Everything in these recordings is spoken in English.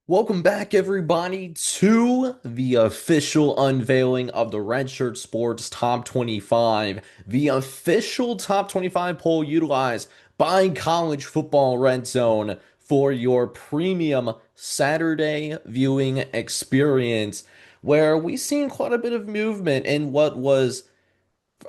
Welcome back, everybody, to the official unveiling of the Redshirt Sports Top 25, the official Top 25 poll utilized by College Football Red Zone for your premium Saturday viewing experience, where we've seen quite a bit of movement in what was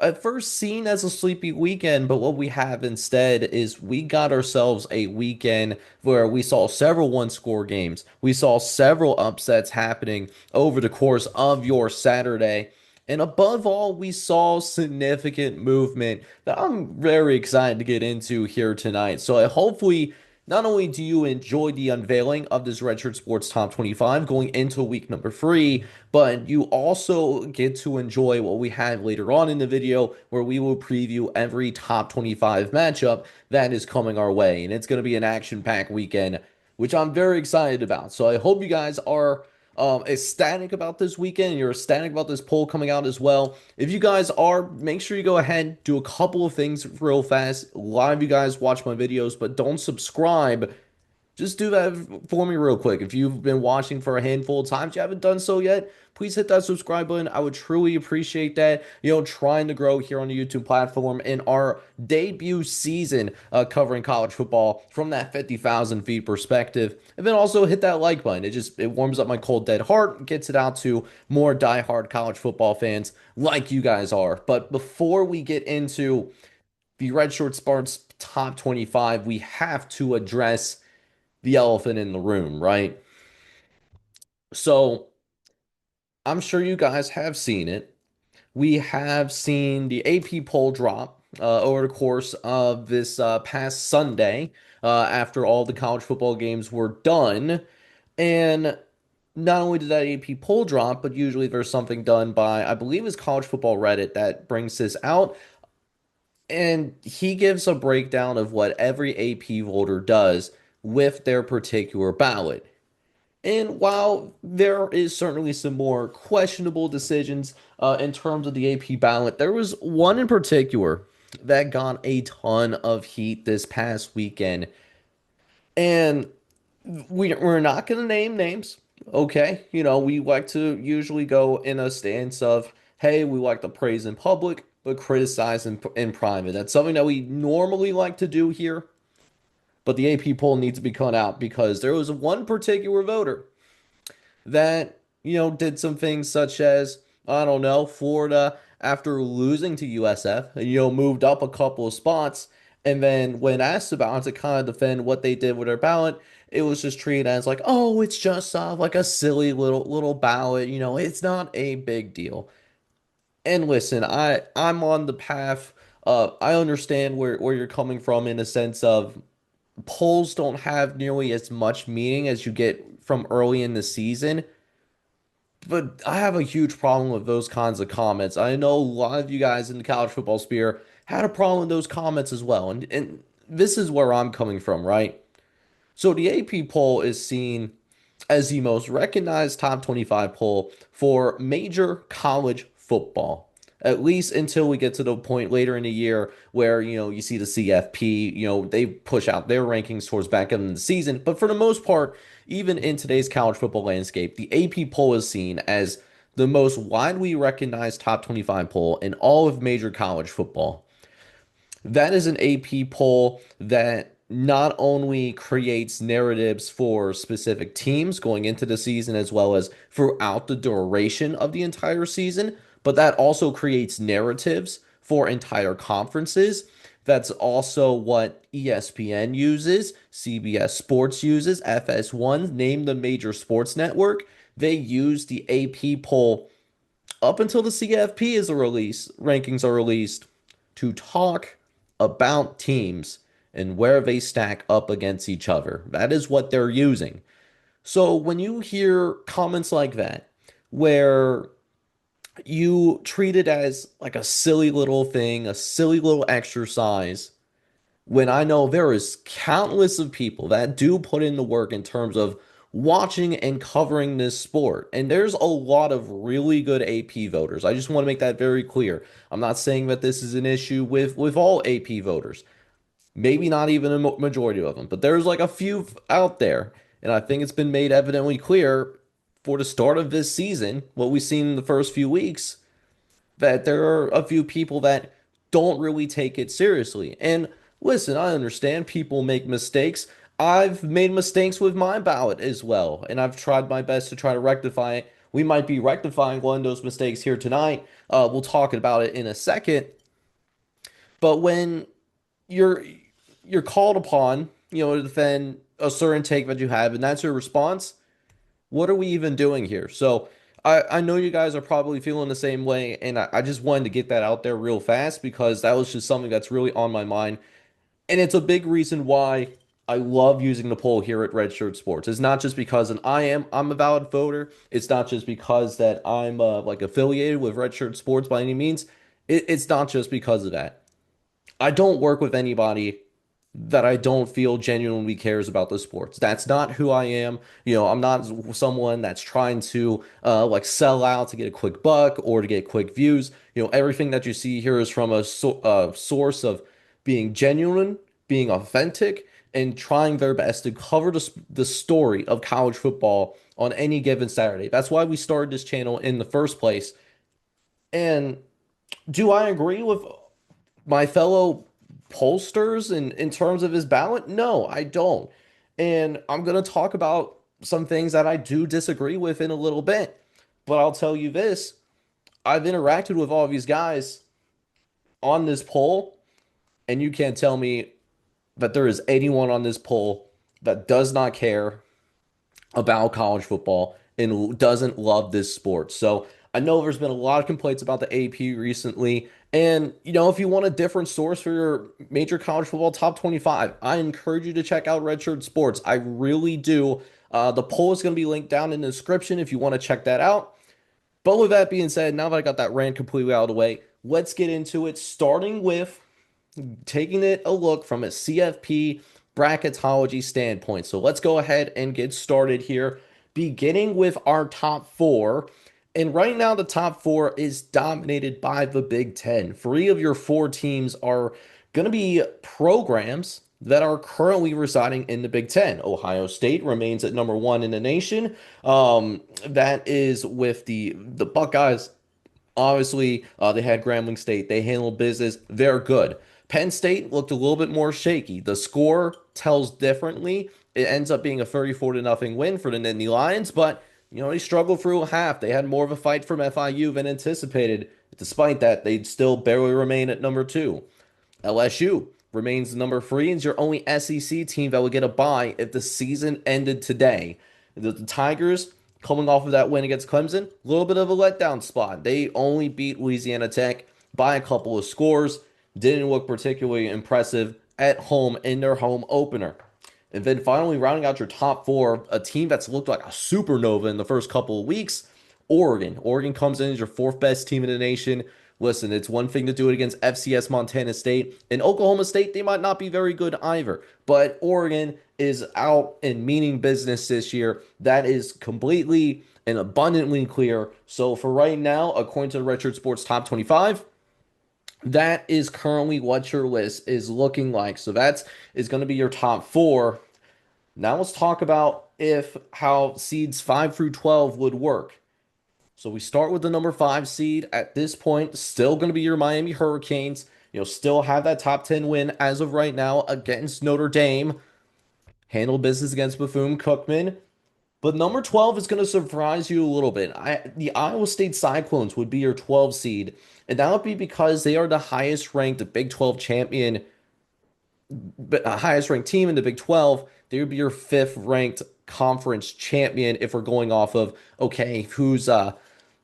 at first seen as a sleepy weekend, but what we have instead is we got ourselves a weekend where we saw several one-score games. We saw several upsets happening over the course of your Saturday. And above all, we saw significant movement that I'm very excited to get into here tonight. So hopefully, not only do you enjoy the unveiling of this Redshirt Sports Top 25 going into week number 3, but you also get to enjoy what we have later on in the video where we will preview every top 25 matchup that is coming our way. And it's going to be an action-packed weekend, which I'm very excited about. So I hope you guys are ecstatic about this weekend and you're ecstatic about this poll coming out as well. If you guys are, make sure you go ahead, do a couple of things real fast. A lot of you guys watch my videos, but don't subscribe. Just do that for me real quick. If you've been watching for a handful of times, you haven't done so yet, please hit that subscribe button. I would truly appreciate that. Trying to grow here on the YouTube platform in our debut season covering college football from that 50,000 feet perspective. And then also hit that like button. It warms up my cold dead heart, gets it out to more diehard college football fans like you guys are. But before we get into the Red Short Sparks top 25, we have to address the elephant in the room, right? So I'm sure you guys have seen it. We have seen the AP poll drop over the course of this past Sunday after all the college football games were done. And not only did that AP poll drop, but usually there's something done by, I believe, it's College Football Reddit that brings this out. And he gives a breakdown of what every AP voter does with their particular ballot. And while there is certainly some more questionable decisions in terms of the AP ballot, there was one in particular that got a ton of heat this past weekend. And we're not going to name names, okay? We like to usually go in a stance of, hey, we like to praise in public, but criticize in private. That's something that we normally like to do here. But the AP poll needs to be cut out because there was one particular voter that, did some things such as, I don't know, Florida, after losing to USF, moved up a couple of spots. And then when asked about to kind of defend what they did with their ballot, it was just treated as like, oh, it's just like a silly little ballot. It's not a big deal. And listen, I'm on the path. I understand where you're coming from in a sense of polls don't have nearly as much meaning as you get from early in the season. But I have a huge problem with those kinds of comments. I know a lot of you guys in the college football sphere had a problem with those comments as well. And this is where I'm coming from, right? So the AP poll is seen as the most recognized top 25 poll for major college football. At least until we get to the point later in the year where, you see the CFP, they push out their rankings towards back end of the season. But for the most part, even in today's college football landscape, the AP poll is seen as the most widely recognized top 25 poll in all of major college football. That is an AP poll that not only creates narratives for specific teams going into the season as well as throughout the duration of the entire season, but that also creates narratives for entire conferences. That's also what ESPN uses, CBS Sports uses, FS1, name the major sports network. They use the AP poll up until the CFP is released, rankings are released to talk about teams and where they stack up against each other. That is what they're using. So when you hear comments like that, where you treat it as like a silly little thing, a silly little exercise, when I know there is countless of people that do put in the work in terms of watching and covering this sport. And there's a lot of really good AP voters. I just want to make that very clear. I'm not saying that this is an issue with all AP voters. Maybe not even a majority of them, but there's like a few out there. And I think it's been made evidently clear for the start of this season, what we've seen in the first few weeks, that there are a few people that don't really take it seriously. And listen, I understand people make mistakes. I've made mistakes with my ballot as well, and I've tried my best to try to rectify it. We might be rectifying one of those mistakes here tonight. We'll talk about it in a second. But when you're you're called upon, to defend a certain take that you have, and that's your response, what are we even doing here? So I know you guys are probably feeling the same way, and I just wanted to get that out there real fast because that was just something that's really on my mind. And it's a big reason why I love using the poll here at Red Shirt Sports. It's not just because I'm a valid voter. It's not just because that I'm like affiliated with Red Shirt Sports by any means. It's not just because of that. I don't work with anybody that I don't feel genuinely cares about the sports. That's not who I am. I'm not someone that's trying to like sell out to get a quick buck or to get quick views. Everything that you see here is from a source of being genuine, being authentic, and trying their best to cover the story of college football on any given Saturday. That's why we started this channel in the first place. And do I agree with my fellow pollsters in terms of his ballot? No, I don't. And I'm going to talk about some things that I do disagree with in a little bit. But I'll tell you this, I've interacted with all of these guys on this poll, and you can't tell me that there is anyone on this poll that does not care about college football and doesn't love this sport. So I know there's been a lot of complaints about the AP recently. And, if you want a different source for your major college football top 25, I encourage you to check out Redshirt Sports. I really do. The poll is going to be linked down in the description if you want to check that out. But with that being said, now that I got that rant completely out of the way, let's get into it, starting with taking it a look from a CFP bracketology standpoint. So let's go ahead and get started here, beginning with our top four. And right now, the top four is dominated by the Big Ten. Three of your four teams are going to be programs that are currently residing in the Big Ten. Ohio State remains at number one in the nation. That is with the Buckeyes. Obviously, they had Grambling State. They handled business. They're good. Penn State looked a little bit more shaky. The score tells differently. It ends up being a 34 to nothing win for the Nittany Lions, but they struggled through a half. They had more of a fight from FIU than anticipated. Despite that, they'd still barely remain at number two. LSU remains number three and is your only SEC team that would get a bye if the season ended today. The Tigers, coming off of that win against Clemson, a little bit of a letdown spot. They only beat Louisiana Tech by a couple of scores. Didn't look particularly impressive at home in their home opener. And then finally, rounding out your top four, a team that's looked like a supernova in the first couple of weeks, Oregon. Oregon comes in as your fourth best team in the nation. Listen, it's one thing to do it against FCS Montana State. And Oklahoma State, they might not be very good either. But Oregon is out and meaning business this year. That is completely and abundantly clear. So for right now, according to the Redshirt Sports Top 25, that is currently what your list is looking like. So that is going to be your top four. Now let's talk about if how seeds 5 through 12 would work. So we start with the number 5 seed at this point, still going to be your Miami Hurricanes. Still have that top 10 win as of right now against Notre Dame. Handle business against Bethune-Cookman. But number 12 is going to surprise you a little bit. The Iowa State Cyclones would be your 12 seed, and that would be because they are the highest ranked Big 12 champion, highest ranked team in the Big 12. They would be your fifth ranked conference champion if we're going off of, okay, who's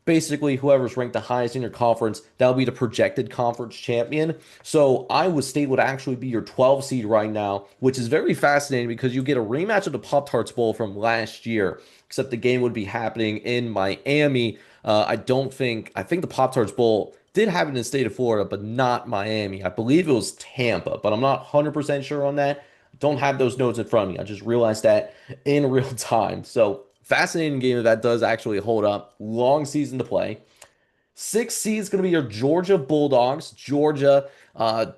basically whoever's ranked the highest in your conference, that'll be the projected conference champion. So Iowa State would actually be your 12 seed right now, which is very fascinating because you get a rematch of the Pop-Tarts Bowl from last year, except the game would be happening in Miami. I think the Pop-Tarts Bowl did happen in the state of Florida, but not Miami. I believe it was Tampa, but I'm not 100% sure on that. Don't have those notes in front of me. I just realized that in real time. So fascinating game if that does actually hold up. Long season to play. 6 seed is going to be your Georgia Bulldogs. Georgia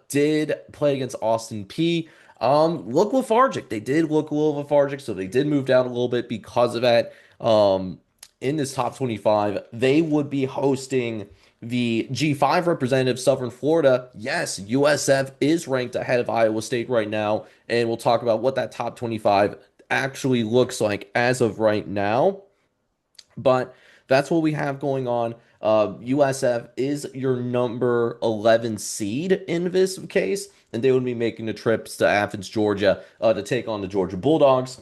did play against Austin Peay. Look lethargic. They did look a little lethargic, so they did move down a little bit because of that. Um, in this top 25, they would be hosting the G5 representative Southern Florida. Yes, USF is ranked ahead of Iowa State right now, and we'll talk about what that top 25 actually looks like as of right now. But that's what we have going on. USF is your number 11 seed in this case, and they would be making the trips to Athens, Georgia, to take on the Georgia Bulldogs.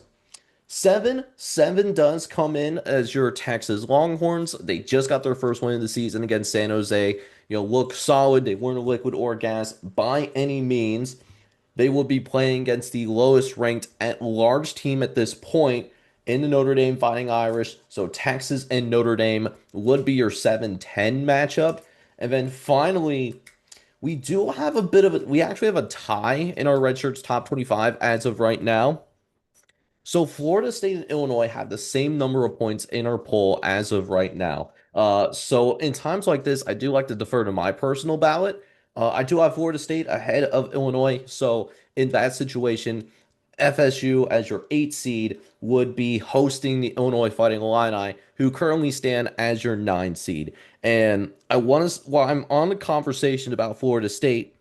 Seven does come in as your Texas Longhorns. They just got their first win of the season against San Jose. Look solid. They weren't a liquid or gas by any means. They will be playing against the lowest ranked at large team at this point in the Notre Dame Fighting Irish. So Texas and Notre Dame would be your 7-10 matchup. And then finally, we do have we actually have a tie in our Red Shirts top 25 as of right now. So Florida State and Illinois have the same number of points in our poll as of right now. So in times like this, I do like to defer to my personal ballot. I do have Florida State ahead of Illinois. So in that situation, FSU as your 8 seed would be hosting the Illinois Fighting Illini, who currently stand as your 9 seed. And while I'm on the conversation about Florida State,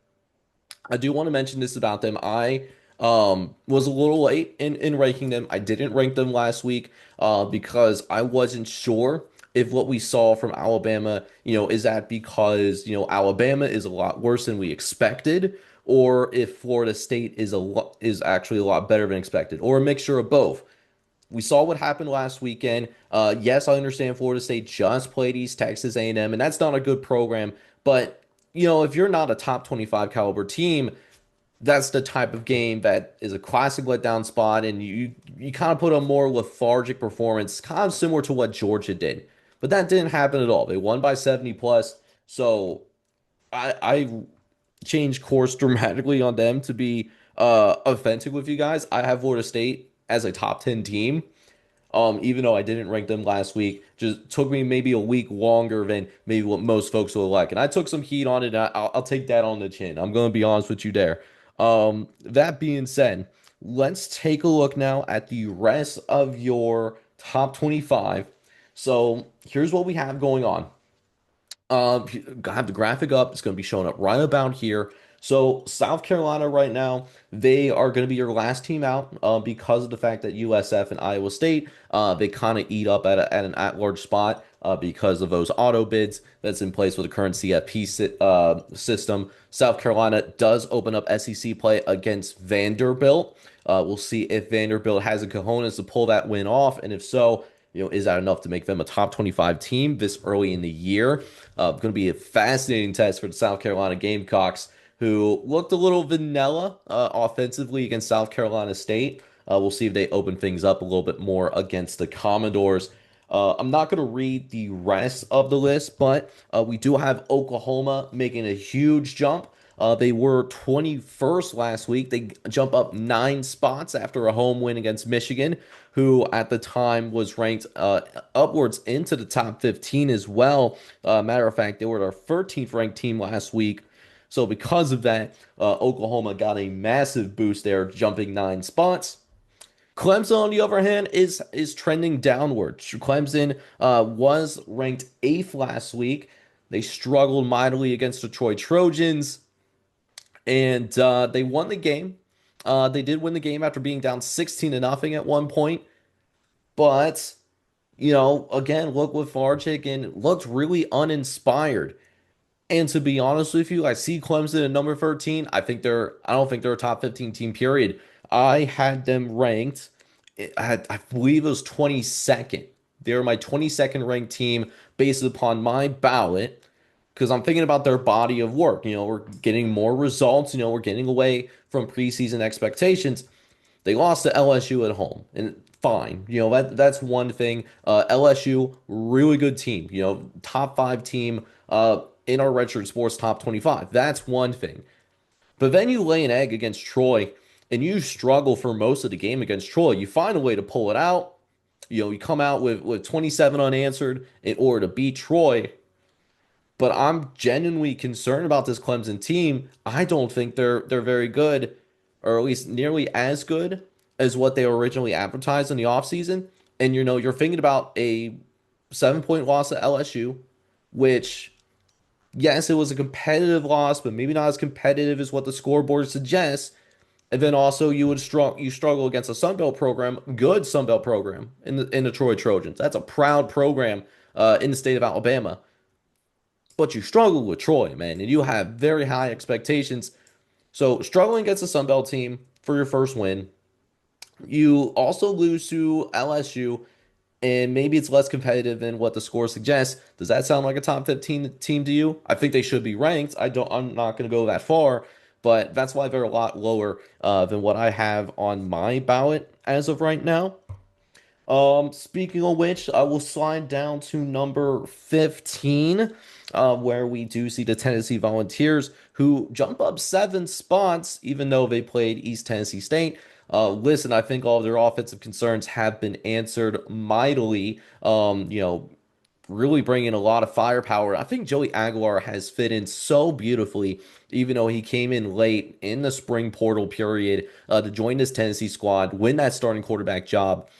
I do want to mention this about them. I was a little late in ranking them. I didn't rank them last week because I wasn't sure if what we saw from Alabama, is that because, Alabama is a lot worse than we expected, or if Florida State is actually a lot better than expected, or a mixture of both. We saw what happened last weekend. Yes, I understand Florida State just played East Texas A&M, and that's not a good program. But if you're not a top 25 caliber team, that's the type of game that is a classic letdown spot, and you kind of put a more lethargic performance, kind of similar to what Georgia did. But that didn't happen at all. They won by 70 plus. So I changed course dramatically on them to be offensive with you guys. I have Florida State as a top 10 team. Even though I didn't rank them last week, just took me maybe a week longer than maybe what most folks would like. And I took some heat on it. And I'll take that on the chin. I'm going to be honest with you there. That being said, let's take a look now at the rest of your top 25. So here's what we have going on. I have the graphic up. It's going to be showing up right about here. So South Carolina right now, they are going to be your last team out because of the fact that USF and Iowa State, they kind of eat up at an at-large spot because of those auto bids that's in place with the current CFP system. South Carolina does open up SEC play against Vanderbilt. We'll see if Vanderbilt has the cojones to pull that win off, and if so, is that enough to make them a top 25 team this early in the year? Going to be a fascinating test for the South Carolina Gamecocks, who looked a little vanilla offensively against South Carolina State. We'll see if they open things up a little bit more against the Commodores. I'm not going to read the rest of the list, but we do have Oklahoma making a huge jump. They were 21st last week. They jump up 9 spots after a home win against Michigan, who at the time was ranked upwards into the top 15 as well. Matter of fact, they were our 13th ranked team last week. So because of that, Oklahoma got a massive boost there, jumping 9 spots. Clemson, on the other hand, is trending downward. Clemson was ranked 8th last week. They struggled mightily against the Troy Trojans, and they won the game. They did win the game after being down 16 to nothing at one point, but again, looked lethargic and looked really uninspired. And to be honest with you, I see Clemson at number 13. I don't think they're a top 15 team, period. I had them ranked, I believe it was 22nd. They're my 22nd ranked team based upon my ballot because I'm thinking about their body of work. We're getting more results. We're getting away from preseason expectations. They lost to LSU at home, and fine. That's one thing. LSU, really good team. Top 5 team in our Redshirt Sports top 25. That's one thing. But then you lay an egg against Troy, and you struggle for most of the game against Troy. You find a way to pull it out. You come out with 27 unanswered in order to beat Troy. But I'm genuinely concerned about this Clemson team. I don't think they're very good. or at least nearly as good as what they were originally advertised in the offseason. And you're thinking about a 7 point loss at LSU, which, yes, it was a competitive loss, but maybe not as competitive as what the scoreboard suggests. And then also you struggle against a Sun Belt program, good Sun Belt program in the Troy Trojans. That's a proud program in the state of Alabama. But you struggle with Troy, man, and you have very high expectations. So struggling against a Sun Belt team for your first win. You also lose to LSU, and maybe it's less competitive than what the score suggests. Does that sound like a top 15 team to you? I think they should be ranked. I'm not going to go that far, but that's why they're a lot lower than what I have on my ballot as of right now. Speaking of which, I will slide down to number 15, where we do see the Tennessee Volunteers, who jump up 7 spots, even though they played East Tennessee State. Listen, I think all of their offensive concerns have been answered mightily. Really bringing a lot of firepower. I think Joey Aguilar has fit in so beautifully, even though he came in late in the spring portal period to join this Tennessee squad, win that starting quarterback job.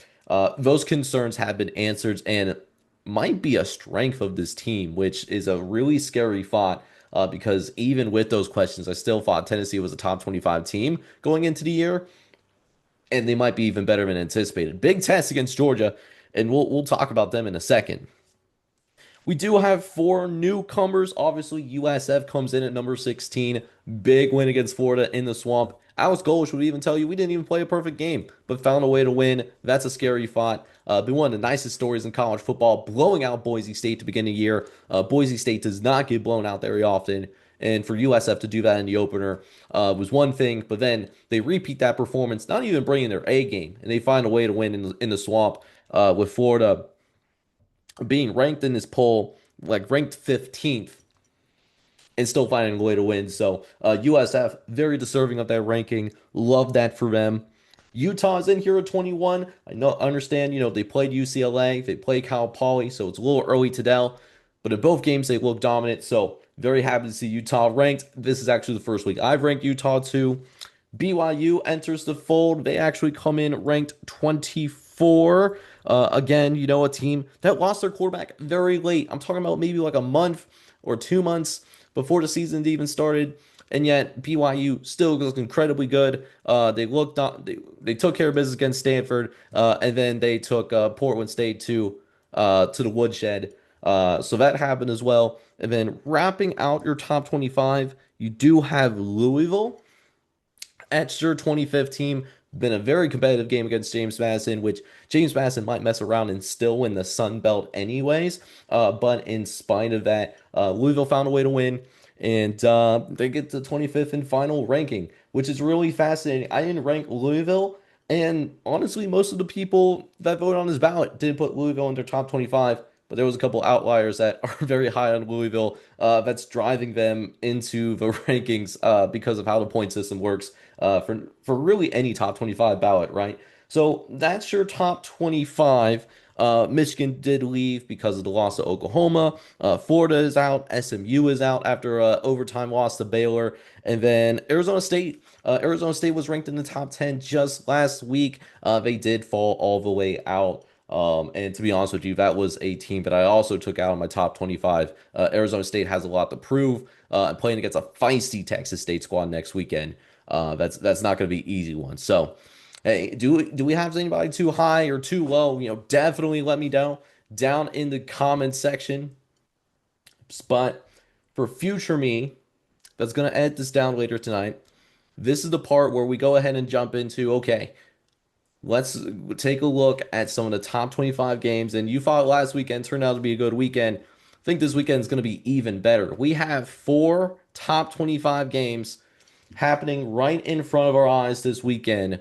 Those concerns have been answered and might be a strength of this team, which is a really scary thought. Because even with those questions, I still thought Tennessee was a top 25 team going into the year, and they might be even better than anticipated. Big test against Georgia, and we'll talk about them in a second. We do have 4 newcomers. Obviously, USF comes in at number 16. Big win against Florida in the swamp. Alex Golesh would even tell you we didn't even play a perfect game, but found a way to win. That's a scary thought. Been one of the nicest stories in college football, blowing out Boise State to begin the year. Boise State does not get blown out very often. And for USF to do that in the opener was one thing, but then they repeat that performance, not even bringing their A game, and they find a way to win in the swamp with Florida being ranked in this poll, like ranked 15th, and still finding a way to win. So USF, very deserving of that ranking. Love that for them. Utah's in here at 21. I know, understand, they played UCLA, they played Cal Poly, so it's a little early to tell. But in both games, they look dominant. So very happy to see Utah ranked. This is actually the first week I've ranked Utah too. BYU enters the fold. They actually come in ranked 24. Again, a team that lost their quarterback very late. I'm talking about maybe like a month or 2 months before the season even started. And yet BYU still looks incredibly good. They took care of business against Stanford, and then they took Portland State to the woodshed. So that happened as well. And then wrapping out your top 25, you do have Louisville at your 25th team. Been a very competitive game against James Madison, which James Madison might mess around and still win the Sun Belt anyways. But in spite of that, Louisville found a way to win, and they get to 25th in final ranking, which is really fascinating. I didn't rank Louisville, and honestly, most of the people that voted on this ballot did put Louisville in their top 25. But there was a couple outliers that are very high on Louisville. That's driving them into the rankings because of how the point system works for really any top 25 ballot, right? So that's your top 25. Michigan did leave because of the loss to Oklahoma. Florida is out. SMU is out after a overtime loss to Baylor. And then Arizona State. Arizona State was ranked in the top 10 just last week. They did fall all the way out. And to be honest with you, that was a team that I also took out on my top 25. Arizona State has a lot to prove. Playing against a feisty Texas State squad next weekend. That's not going to be an easy one. So, hey, do we have anybody too high or too low? Definitely let me know down in the comments section. But for future me, that's going to edit this down later tonight. This is the part where we go ahead and jump into, okay, let's take a look at some of the top 25 games. And you thought last weekend turned out to be a good weekend. I think this weekend is going to be even better. We have 4 top 25 games happening right in front of our eyes this weekend.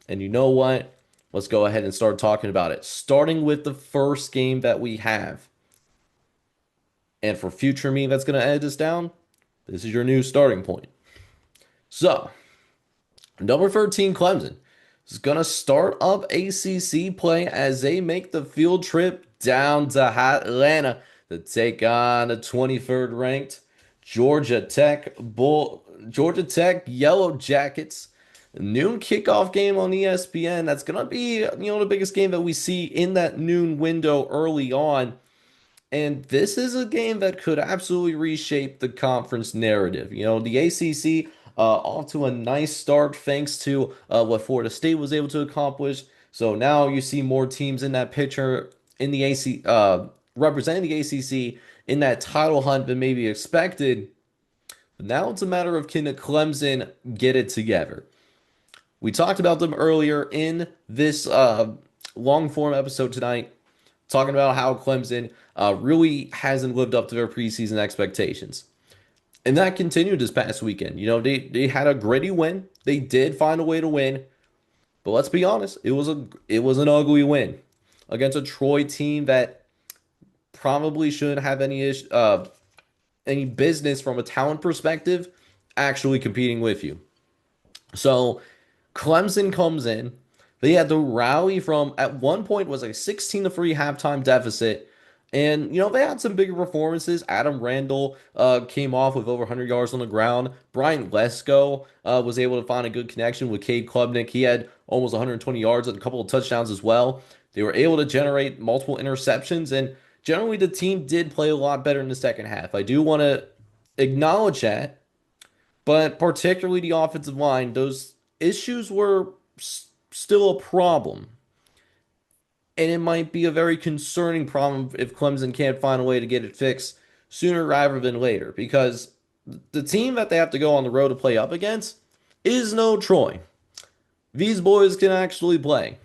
And you know what? Let's go ahead and start talking about it. Starting with the first game that we have. And for future me that's going to edit this down, this is your new starting point. So, number 13, Clemson is going to start up ACC play as they make the field trip down to Atlanta to take on the 23rd ranked Georgia Tech Yellow Jackets. Noon kickoff game on ESPN. That's gonna be, the biggest game that we see in that noon window early on. And this is a game that could absolutely reshape the conference narrative. The ACC off to a nice start thanks to what Florida State was able to accomplish. So now you see more teams in that picture in the AC representing the ACC in that title hunt than maybe expected. But now it's a matter of can Clemson get it together? We talked about them earlier in this long form episode tonight, talking about how Clemson really hasn't lived up to their preseason expectations. And that continued this past weekend. They had a gritty win. They did find a way to win, but let's be honest, it was an ugly win against a Troy team that probably shouldn't have any business from a talent perspective actually competing with you. So Clemson comes in. They had to rally from at one point was a 16-3 halftime deficit. And they had some bigger performances. Adam Randall came off with over 100 yards on the ground. Brian Lesko was able to find a good connection with Cade Klubnik. He had almost 120 yards and a couple of touchdowns as well. They were able to generate multiple interceptions, and generally the team did play a lot better in the second half. I do want to acknowledge that, but particularly the offensive line, those issues were still a problem. And it might be a very concerning problem if Clemson can't find a way to get it fixed sooner rather than later, because the team that they have to go on the road to play up against is no Troy. These boys can actually play.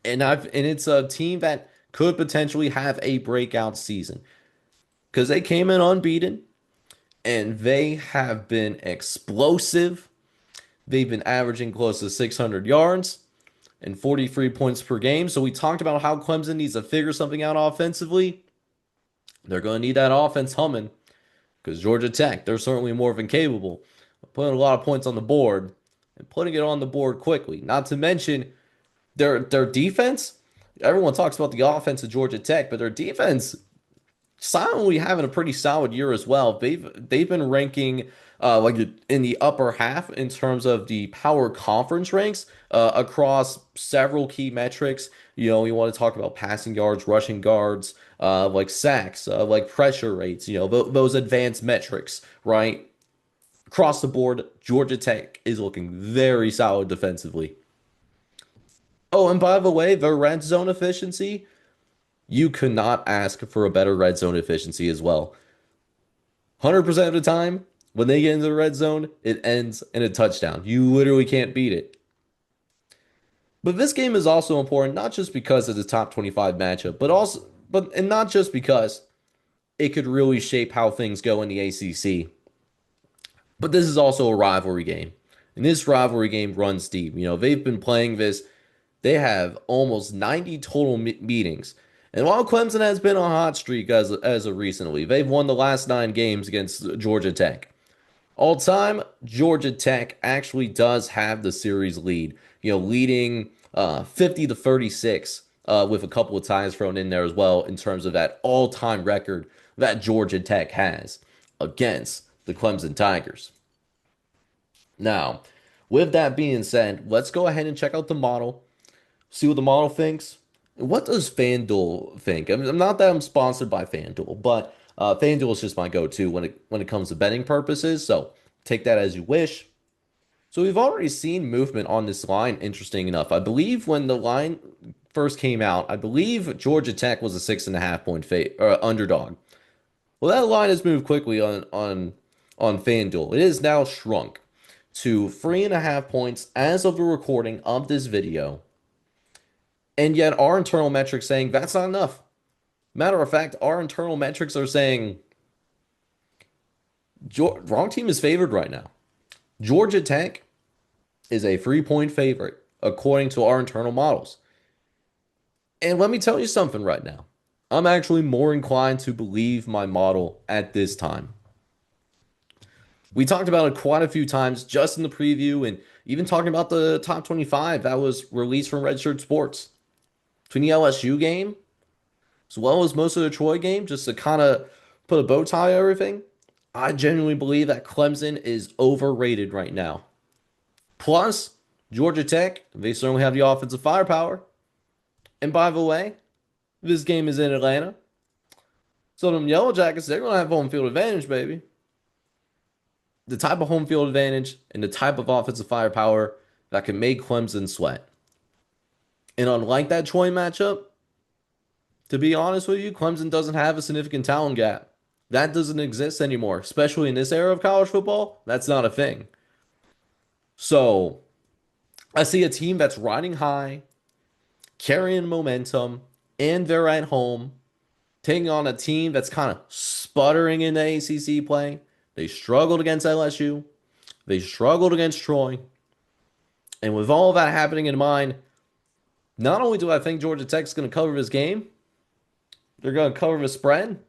And it's a team that could potentially have a breakout season because they came in unbeaten and they have been explosive. They've been averaging close to 600 yards and 43 points per game. So we talked about how Clemson needs to figure something out offensively. They're going to need that offense humming because Georgia Tech, they're certainly more than capable of putting a lot of points on the board and putting it on the board quickly. Not to mention their defense. Everyone talks about the offense of Georgia Tech, but their defense silently having a pretty solid year as well. They've been ranking like in the upper half in terms of the power conference ranks across several key metrics. You want to talk about passing yards, rushing yards, like sacks, like pressure rates. Those advanced metrics, right? Across the board, Georgia Tech is looking very solid defensively. Oh, and by the way, the red zone efficiency, you could not ask for a better red zone efficiency as well. 100% of the time, when they get into the red zone, it ends in a touchdown. You literally can't beat it. But this game is also important, not just because it's a top 25 matchup, and not just because it could really shape how things go in the ACC, but this is also a rivalry game. And this rivalry game runs deep. They've been playing this. They have almost 90 total meetings. And while Clemson has been on a hot streak as of recently, they've won the last 9 games against Georgia Tech. All time, Georgia Tech actually does have the series lead, leading 50 to 36 with a couple of ties thrown in there as well in terms of that all-time record that Georgia Tech has against the Clemson Tigers. Now, with that being said, let's go ahead and check out the model, see what the model thinks. What does FanDuel think? I'm not that I'm sponsored by FanDuel, but FanDuel is just my go-to when it comes to betting purposes. So take that as you wish. So we've already seen movement on this line. Interesting enough, I believe when the line first came out, I believe Georgia Tech was a 6.5 point underdog. Well, that line has moved quickly on FanDuel. It is now shrunk to 3.5 points as of the recording of this video. And yet our internal metrics saying that's not enough. Matter of fact, our internal metrics are saying wrong team is favored right now. Georgia Tech is a 3 point favorite according to our internal models. And let me tell you something right now. I'm actually more inclined to believe my model at this time. We talked about it quite a few times just in the preview and even talking about the top 25 that was released from Redshirt Sports. Between the LSU game, as well as most of the Troy game, just to kind of put a bow tie on everything, I genuinely believe that Clemson is overrated right now. Plus, Georgia Tech, they certainly have the offensive firepower. And by the way, this game is in Atlanta. So them Yellow Jackets, they're gonna have home field advantage, baby. The type of home field advantage and the type of offensive firepower that can make Clemson sweat. And unlike that Troy matchup, to be honest with you, Clemson doesn't have a significant talent gap. That doesn't exist anymore, especially in this era of college football. That's not a thing. So I see a team that's riding high, carrying momentum, and they're at home, taking on a team that's kind of sputtering in the ACC play. They struggled against LSU, they struggled against Troy. And with all that happening in mind, not only do I think Georgia Tech's going to cover this game, they're going to cover the spread.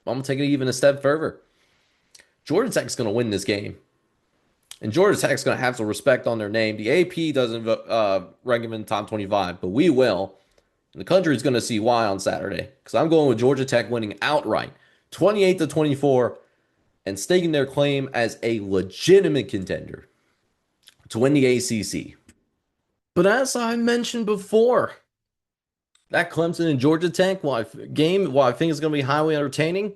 I'm going to take it even a step further. Georgia Tech's going to win this game. And Georgia Tech's going to have some respect on their name. The AP doesn't rank them in the top 25, but we will. And the country is going to see why on Saturday. Because I'm going with Georgia Tech winning outright, 28-24, and staking their claim as a legitimate contender to win the ACC. But as I mentioned before, that Clemson and Georgia Tech game, while I think is going to be highly entertaining,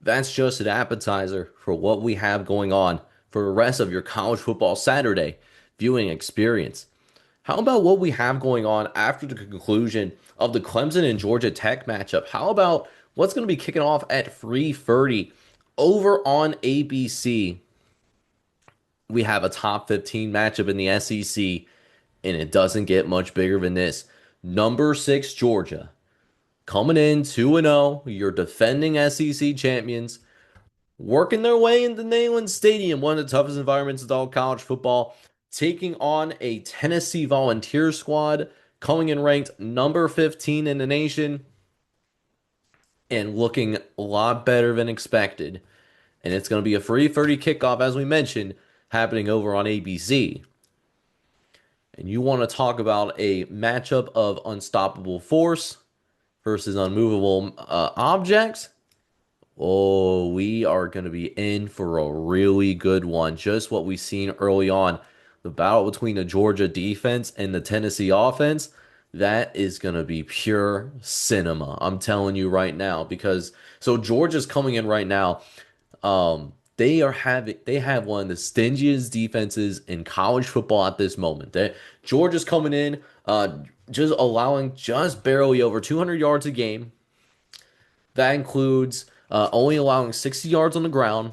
that's just an appetizer for what we have going on for the rest of your college football Saturday viewing experience. How about what we have going on after the conclusion of the Clemson and Georgia Tech matchup? How about what's going to be kicking off at 3:30 over on ABC? We have a top 15 matchup in the SEC, and it doesn't get much bigger than this. Number 6 Georgia coming in 2-0, your defending SEC champions, working their way into Neyland Stadium, one of the toughest environments in all college football, taking on a Tennessee Volunteer squad, coming in ranked number 15 in the nation, and looking a lot better than expected. And it's going to be a 3:30 kickoff, as we mentioned, happening over on ABC. And you want to talk about a matchup of unstoppable force versus unmovable objects? Oh, we are going to be in for a really good one. Just what we've seen early on. The battle between the Georgia defense and the Tennessee offense, that is going to be pure cinema. I'm telling you right now. Because so Georgia's coming in right now. They have one of the stingiest defenses in college football at this moment. Georgia's coming in, just allowing just barely over 200 yards a game. That includes only allowing 60 yards on the ground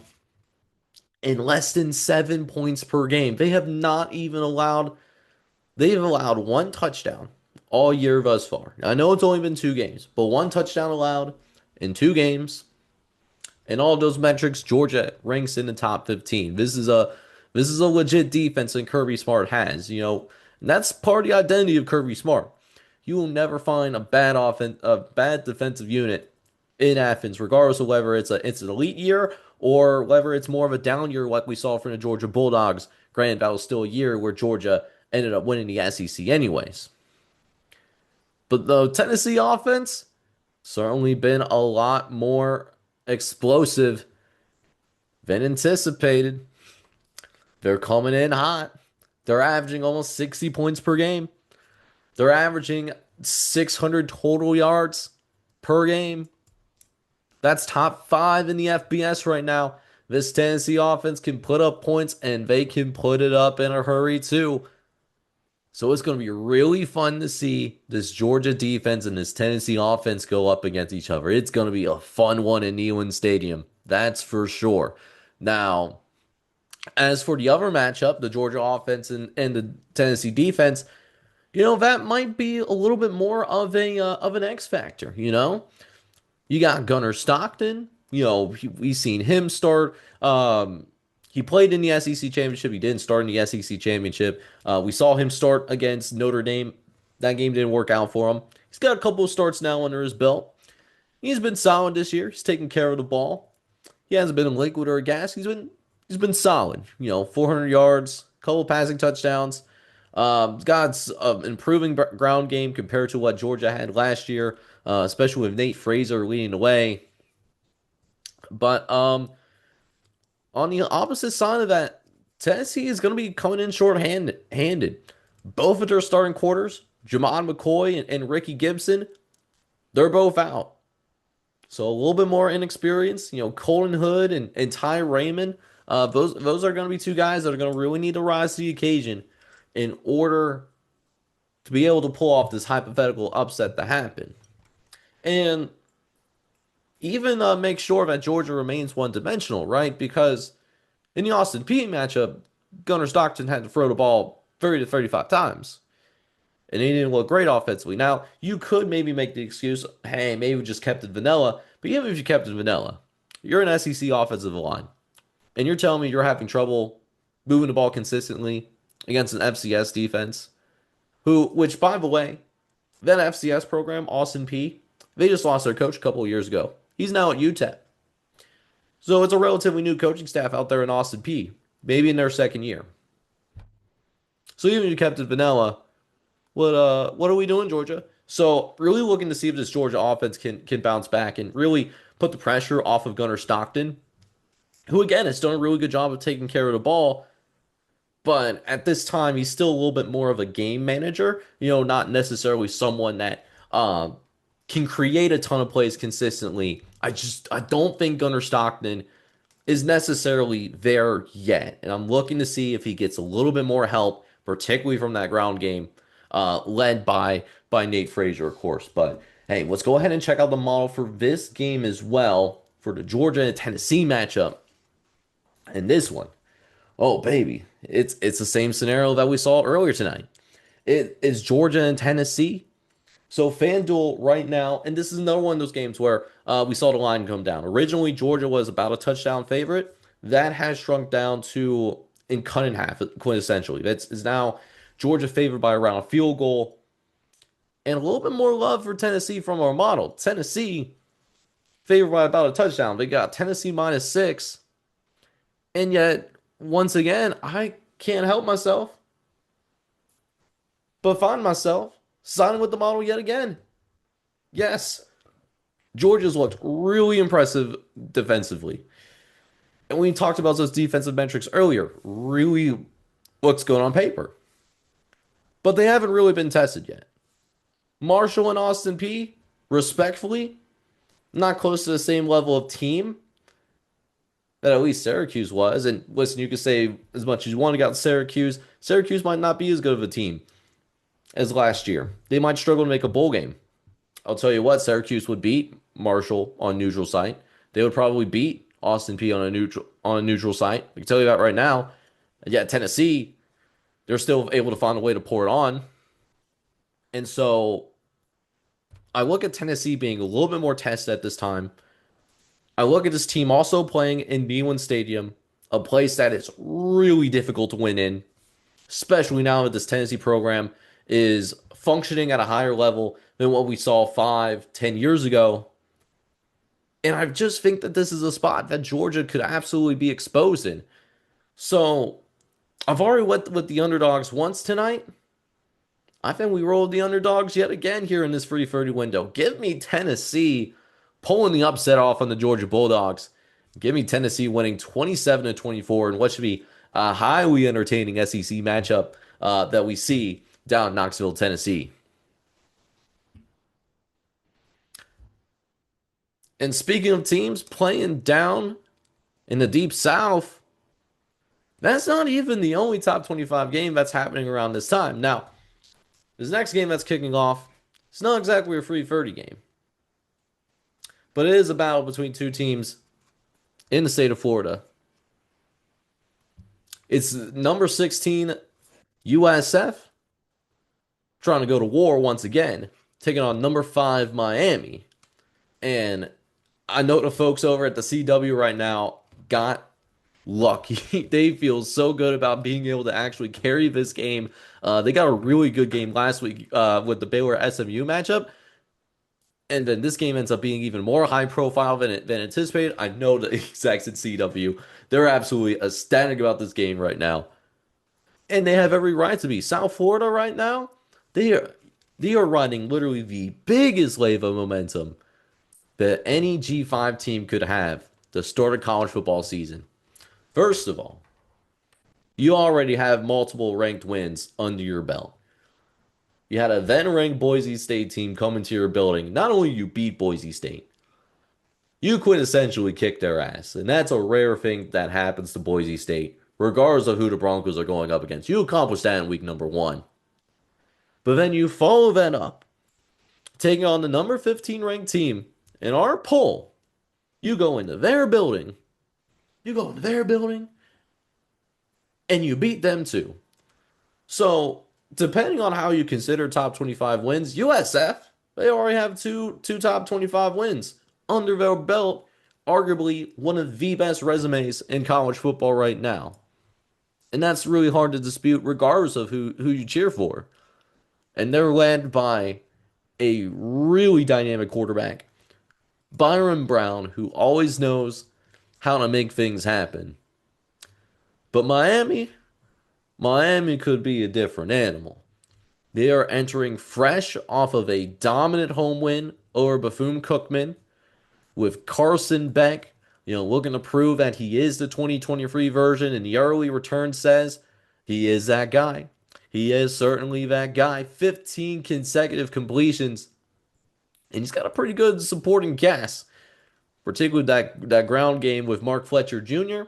and less than 7 points per game. They've allowed one touchdown all year thus far. I know it's only been 2 games, but one touchdown allowed in 2 games. And all of those metrics, Georgia ranks in the top 15. This is a legit defense that Kirby Smart has. And that's part of the identity of Kirby Smart. You will never find a bad defensive unit in Athens, regardless of whether it's an elite year or whether it's more of a down year like we saw from the Georgia Bulldogs. Granted, that was still a year where Georgia ended up winning the SEC anyways. But the Tennessee offense certainly been a lot more explosive than anticipated. They're coming in hot. They're averaging almost 60 points per game. They're averaging 600 total yards per game. That's top 5 in the FBS right now. This Tennessee offense can put up points and they can put it up in a hurry too. So it's going to be really fun to see this Georgia defense and this Tennessee offense go up against each other. It's going to be a fun one in Neyland Stadium. That's for sure. Now, as for the other matchup, the Georgia offense and the Tennessee defense, that might be a little bit more of an X factor. You got Gunnar Stockton. We've seen him start. He played in the SEC championship. He didn't start in the SEC championship. We saw him start against Notre Dame. That game didn't work out for him. He's got a couple of starts now under his belt. He's been solid this year. He's taking care of the ball. He hasn't been in liquid or gas. He's been solid. 400 yards, couple passing touchdowns. Got an improving ground game compared to what Georgia had last year, especially with Nate Fraser leading the way. But on the opposite side of that Tennessee is going to be coming in short-handed. Both of their starting quarters, Jamon McCoy and Ricky Gibson, they're both out. So a little bit more inexperience. Colin Hood and Ty Raymond. Those are going to be two guys that are going to really need to rise to the occasion in order to be able to pull off this hypothetical upset to happen. And even make sure that Georgia remains one-dimensional, right? Because in the Austin Peay matchup, Gunnar Stockton had to throw the ball 30 to 35 times. And he didn't look great offensively. Now, you could maybe make the excuse, hey, maybe we just kept it vanilla. But even if you kept it vanilla, you're an SEC offensive line. And you're telling me you're having trouble moving the ball consistently against an FCS defense, which, by the way, that FCS program, Austin Peay, they just lost their coach a couple of years ago. He's now at UTEP. So it's a relatively new coaching staff out there in Austin Peay, maybe in their second year. So even if you kept it vanilla, what are we doing, Georgia? So really looking to see if this Georgia offense can bounce back and really put the pressure off of Gunnar Stockton, who again has done a really good job of taking care of the ball. But at this time, he's still a little bit more of a game manager, not necessarily someone that can create a ton of plays consistently. I don't think Gunnar Stockton is necessarily there yet. And I'm looking to see if he gets a little bit more help, particularly from that ground game, led by Nate Frazier, of course. But hey, let's go ahead and check out the model for this game as well for the Georgia and Tennessee matchup. And this one, oh baby, it's the same scenario that we saw earlier tonight. It is Georgia and Tennessee. So FanDuel right now, and this is another one of those games where we saw the line come down. Originally, Georgia was about a touchdown favorite. That has shrunk down to and cut in half, quintessentially. That's is now Georgia favored by around a field goal. And a little bit more love for Tennessee from our model. Tennessee favored by about a touchdown. They got Tennessee -6. And yet, once again, I can't help myself but find myself signing with the model yet again. Yes, Georgia's looked really impressive defensively. And we talked about those defensive metrics earlier. Really looks good on paper. But they haven't really been tested yet. Marshall and Austin Peay, respectfully, not close to the same level of team that at least Syracuse was. And listen, you can say as much as you want about Syracuse. Syracuse might not be as good of a team as last year. They might struggle to make a bowl game. I'll tell you what, Syracuse would beat Marshall on neutral site. They would probably beat Austin Peay on a neutral site. I can tell you that right now. And yet Tennessee, they're still able to find a way to pour it on. And so I look at Tennessee being a little bit more tested at this time. I look at this team also playing in Neyland Stadium, a place that is really difficult to win in, especially now that this Tennessee program is functioning at a higher level than what we saw 5, 10 years ago. And I just think that this is a spot that Georgia could absolutely be exposed in. So I've already went with the underdogs once tonight. I think we rolled the underdogs yet again here in this free 30 window. Give me Tennessee pulling the upset off on the Georgia Bulldogs. Give me Tennessee winning 27-24 in what should be a highly entertaining SEC matchup that we see down in Knoxville, Tennessee. And speaking of teams playing down in the Deep South, that's not even the only top 25 game that's happening around this time. Now, this next game that's kicking off, it's not exactly a free 30 game, but it is a battle between two teams in the state of Florida. It's number 16 USF trying to go to war once again, taking on number 5 Miami. And I know the folks over at the CW right now got lucky. They feel so good about being able to actually carry this game. They got a really good game last week with the Baylor SMU matchup. And then this game ends up being even more high profile than anticipated. I know the execs at CW, they're absolutely ecstatic about this game right now. And they have every right to be. South Florida right now, they are running literally the biggest wave of momentum that any G5 team could have to start a college football season. First of all, You already have multiple ranked wins under your belt. You had a then ranked Boise State team come into your building. Not only you beat Boise State, you quintessentially kicked their ass. And that's a rare thing that happens to Boise State, regardless of who the Broncos are going up against. You accomplished that in week number one. But then you follow that up, taking on the number 15 ranked team in our poll. You go into their building, you go into their building, and you beat them too. So, depending on how you consider top 25 wins, USF, they already have two top 25 wins under their belt, arguably one of the best resumes in college football right now. And that's really hard to dispute regardless of who you cheer for. And they're led by a really dynamic quarterback, Byron Brown, who always knows how to make things happen. But Miami could be a different animal. They are entering fresh off of a dominant home win over Bethune-Cookman with Carson Beck, looking to prove that he is the 2023 version, and the early return says he is that guy. He is certainly that guy. 15 consecutive completions, and he's got a pretty good supporting cast, particularly that ground game with Mark Fletcher Jr.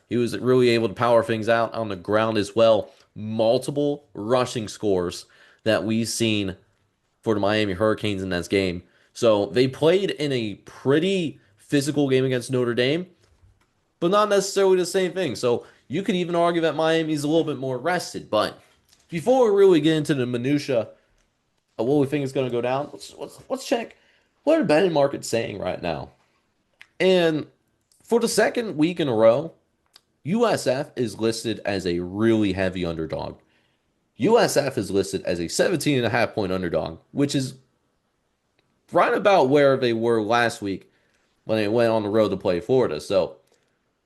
He was really able to power things out on the ground as well. Multiple rushing scores that we've seen for the Miami Hurricanes in this game. So they played in a pretty physical game against Notre Dame, but not necessarily the same thing. So you could even argue that Miami's a little bit more rested. But before we really get into the minutia of what we think is going to go down, let's check what are the betting markets saying right now. And for the second week in a row, USF is listed as a really heavy underdog. USF is listed as a 17.5 point underdog, which is right about where they were last week when they went on the road to play Florida. So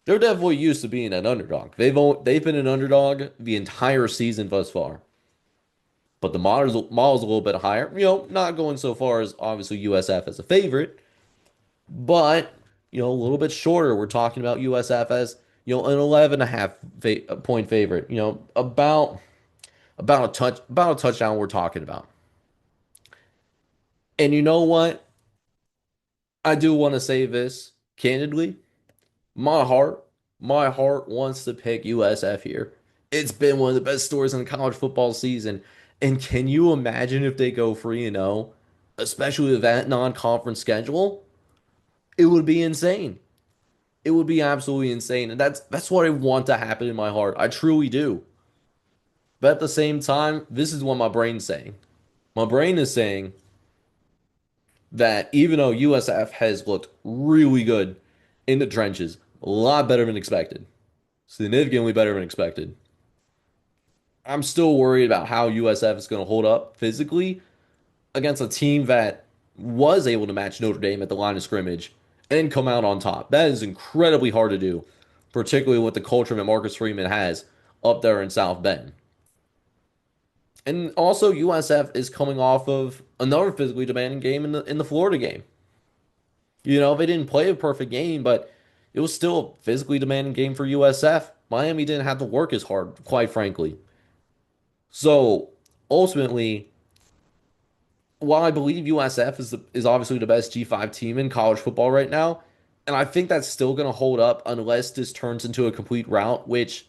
they're definitely used to being an underdog. They've been an underdog the entire season thus far. But the model's a little bit higher. Not going so far as obviously USF as a favorite, but a little bit shorter. We're talking about USF as an 11.5 point favorite. About a touchdown we're talking about. And you know what? I do want to say this candidly. My heart, my heart wants to pick USF here. It's been one of the best stories in the college football season. And can you imagine if they go 3-0, especially with that non-conference schedule? It would be insane. It would be absolutely insane. And that's what I want to happen in my heart. I truly do. But at the same time, this is what my brain's saying. My brain is saying that even though USF has looked really good in the trenches, a lot better than expected, significantly better than expected, I'm still worried about how USF is going to hold up physically against a team that was able to match Notre Dame at the line of scrimmage and come out on top. That is incredibly hard to do, particularly with the culture that Marcus Freeman has up there in South Bend. And also, USF is coming off of another physically demanding game in the Florida game. They didn't play a perfect game, but it was still a physically demanding game for USF. Miami didn't have to work as hard, quite frankly. So ultimately, while I believe USF is obviously the best G5 team in college football right now, and I think that's still going to hold up unless this turns into a complete rout, which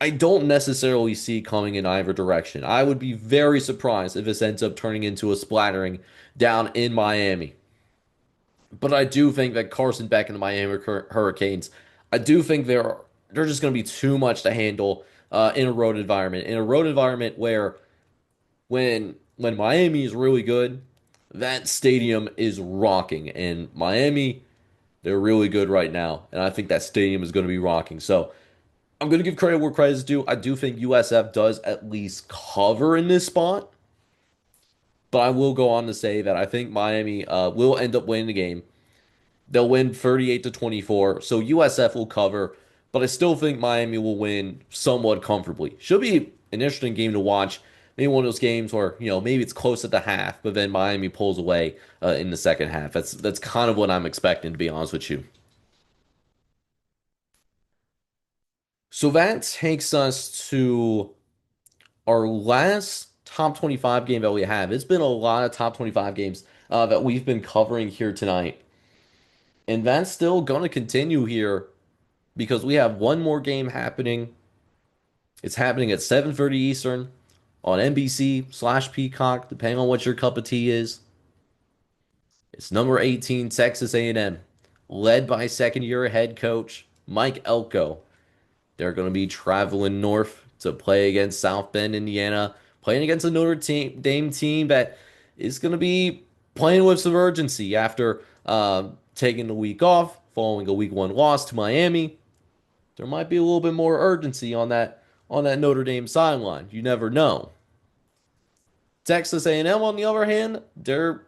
I don't necessarily see coming in either direction. I would be very surprised if this ends up turning into a splattering down in Miami. But I do think that Carson Beck and the Miami Hurricanes, I do think they're just going to be too much to handle in a road environment. In a road environment where when Miami is really good, that stadium is rocking. And Miami, they're really good right now, and I think that stadium is going to be rocking. So I'm going to give credit where credit is due. I do think USF does at least cover in this spot, but I will go on to say that I think Miami will end up winning the game. They'll win 38 to 24. So USF will cover, but I still think Miami will win somewhat comfortably. Should be an interesting game to watch. Maybe one of those games where, maybe it's close at the half, but then Miami pulls away in the second half. That's kind of what I'm expecting, to be honest with you. So that takes us to our last top 25 game that we have. It's been a lot of top 25 games that we've been covering here tonight. And that's still going to continue here because we have one more game happening. It's happening at 7:30 Eastern on NBC/Peacock, depending on what your cup of tea is. It's number 18, Texas A&M, led by second-year head coach Mike Elko. They're going to be traveling north to play against South Bend, Indiana, playing against a Notre Dame team that is going to be playing with some urgency after taking the week off, following a week one loss to Miami. There might be a little bit more urgency on that Notre Dame sideline. You never know. Texas A&M, on the other hand, they're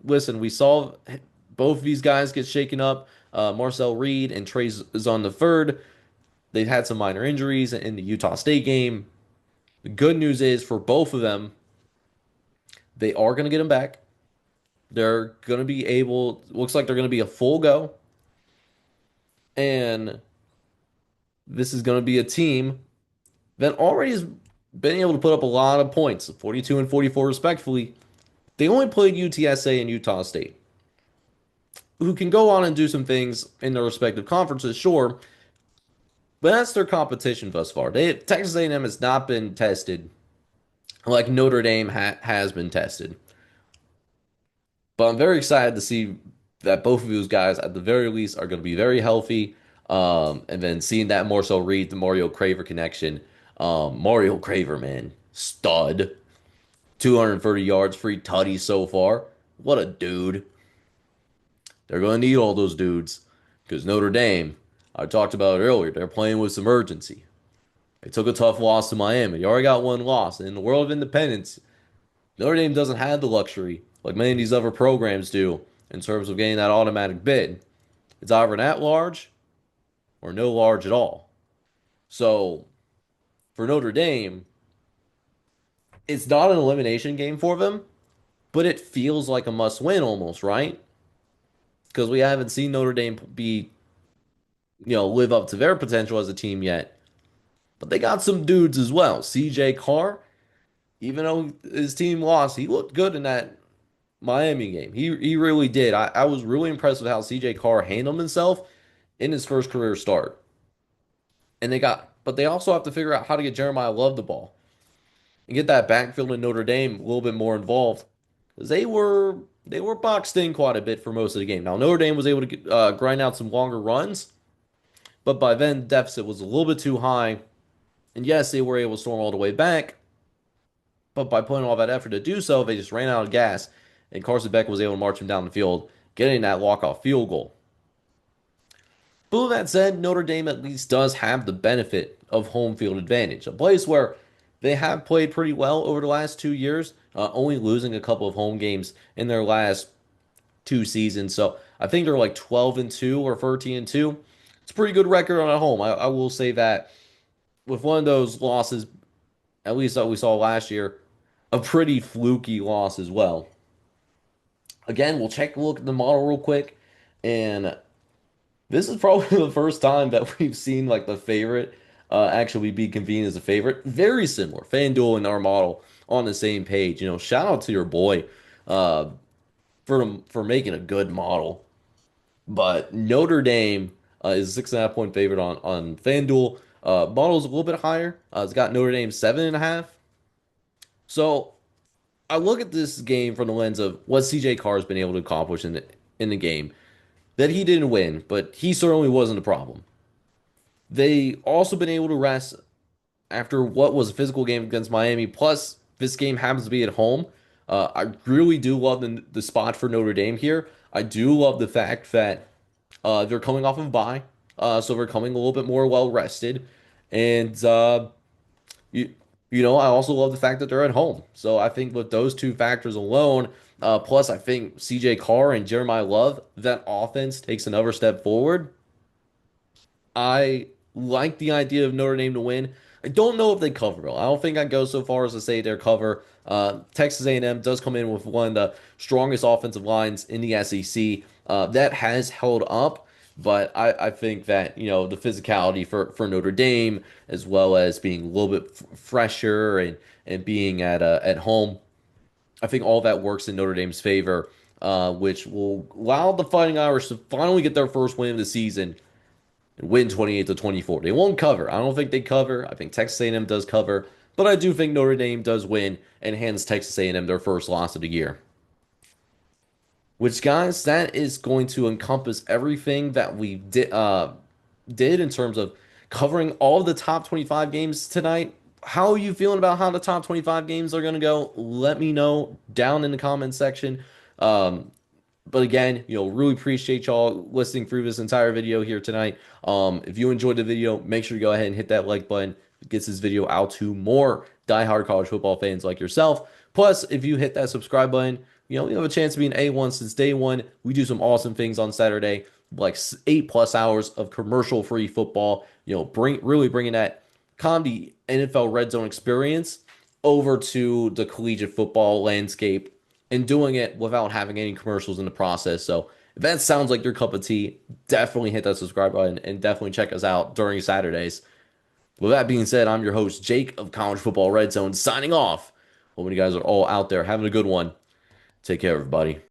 listen. We saw both of these guys get shaken up. Marcel Reed and Trey Zahn the third. They've had some minor injuries in the Utah State game. The good news is for both of them, they are going to get them back. They're going to be able, looks like they're going to be a full go. And this is going to be a team that already has been able to put up a lot of points, 42 and 44 respectively. They only played UTSA and Utah State, who can go on and do some things in their respective conferences, sure, but that's their competition thus far. Texas A&M has not been tested like Notre Dame has been tested. But I'm very excited to see that both of those guys, at the very least, are going to be very healthy. And then seeing that Marcel Reed, the Mario Craver connection. Mario Craver, man, stud. 230 yards, free tutty so far. What a dude. They're going to need all those dudes because Notre Dame, I talked about it earlier, they're playing with some urgency. They took a tough loss to Miami. They already got one loss. In the world of independence, Notre Dame doesn't have the luxury like many of these other programs do in terms of getting that automatic bid. It's either an at large or no large at all. So for Notre Dame, it's not an elimination game for them, but it feels like a must win almost, right? Because we haven't seen Notre Dame be, live up to their potential as a team yet. But they got some dudes as well. CJ Carr, even though his team lost, he looked good in that Miami game. He really did. I was really impressed with how CJ Carr handled himself in his first career start. But they also have to figure out how to get Jeremiah Love the ball and get that backfield in Notre Dame a little bit more involved because they were boxed in quite a bit for most of the game. Now Notre Dame was able to grind out some longer runs, but by then the deficit was a little bit too high. And yes, they were able to storm all the way back, but by putting all that effort to do so, they just ran out of gas, and Carson Beck was able to march him down the field, getting that walk-off field goal. But with that said, Notre Dame at least does have the benefit of home field advantage, a place where they have played pretty well over the last 2 years, only losing a couple of home games in their last two seasons. So I think they're like 12 and 2 or 13 and 2. It's a pretty good record on at home. I will say that with one of those losses, at least that we saw last year, a pretty fluky loss as well. Again, we'll take a look at the model real quick, and this is probably the first time that we've seen like the favorite actually be convened as a favorite. Very similar, FanDuel and our model on the same page. Shout out to your boy uh, for making a good model. But Notre Dame is a 6.5 point favorite on FanDuel. Model's a little bit higher. It's got Notre Dame 7.5. So I look at this game from the lens of what CJ Carr has been able to accomplish in the game. That he didn't win, but he certainly wasn't a problem. They also been able to rest after what was a physical game against Miami. Plus, this game happens to be at home. I really do love the spot for Notre Dame here. I do love the fact that they're coming off of a bye, so they're coming a little bit more well rested, and you I also love the fact that they're at home. So I think with those two factors alone, plus I think CJ Carr and Jeremiah Love, that offense takes another step forward. I like the idea of Notre Dame to win. I don't know if they cover though. I don't think I'd go so far as to say they're cover. Texas A&M does come in with one of the strongest offensive lines in the SEC. That has held up. But I think that, the physicality for Notre Dame, as well as being a little bit fresher and being at home, I think all that works in Notre Dame's favor, which will allow the Fighting Irish to finally get their first win of the season and win 28 to 24. They won't cover. I don't think they cover. I think Texas A&M does cover, but I do think Notre Dame does win and hands Texas A&M their first loss of the year. Which, guys, that is going to encompass everything that we did in terms of covering all of the top 25 games tonight. How are you feeling about how the top 25 games are going to go? Let me know down in the comment section. Um, but again, really appreciate y'all listening through this entire video here tonight. If you enjoyed the video, make sure to go ahead and hit that like button. It gets this video out to more diehard college football fans like yourself. Plus, if you hit that subscribe button, you have a chance to be an A1 since day one. We do some awesome things on Saturday, like 8+ hours of commercial-free football. Really bringing that kind NFL red zone experience over to the collegiate football landscape and doing it without having any commercials in the process. So if that sounds like your cup of tea, definitely hit that subscribe button and definitely check us out during Saturdays. With that being said, I'm your host, Jake of College Football Red Zone, signing off. Hoping you guys are all out there having a good one. Take care, everybody.